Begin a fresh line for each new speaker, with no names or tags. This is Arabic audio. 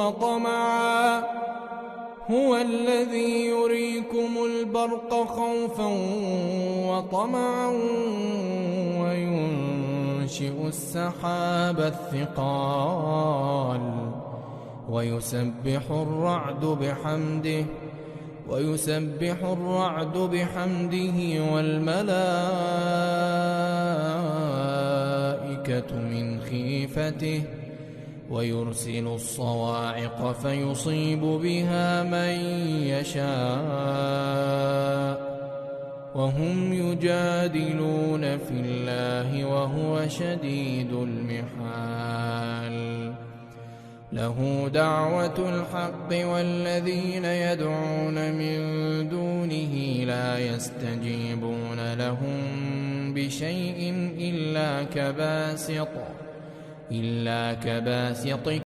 وطمعا هو الذي يريكم البرق خوفا وطمعا وينشئ السحاب الثقال ويسبح الرعد بحمده والملائكة من خيفته ويرسل الصواعق فيصيب بها من يشاء وهم يجادلون في الله وهو شديد المحال له دعوة الحق والذين يدعون من دونه لا يستجيبون لهم بشيء إلا كباسط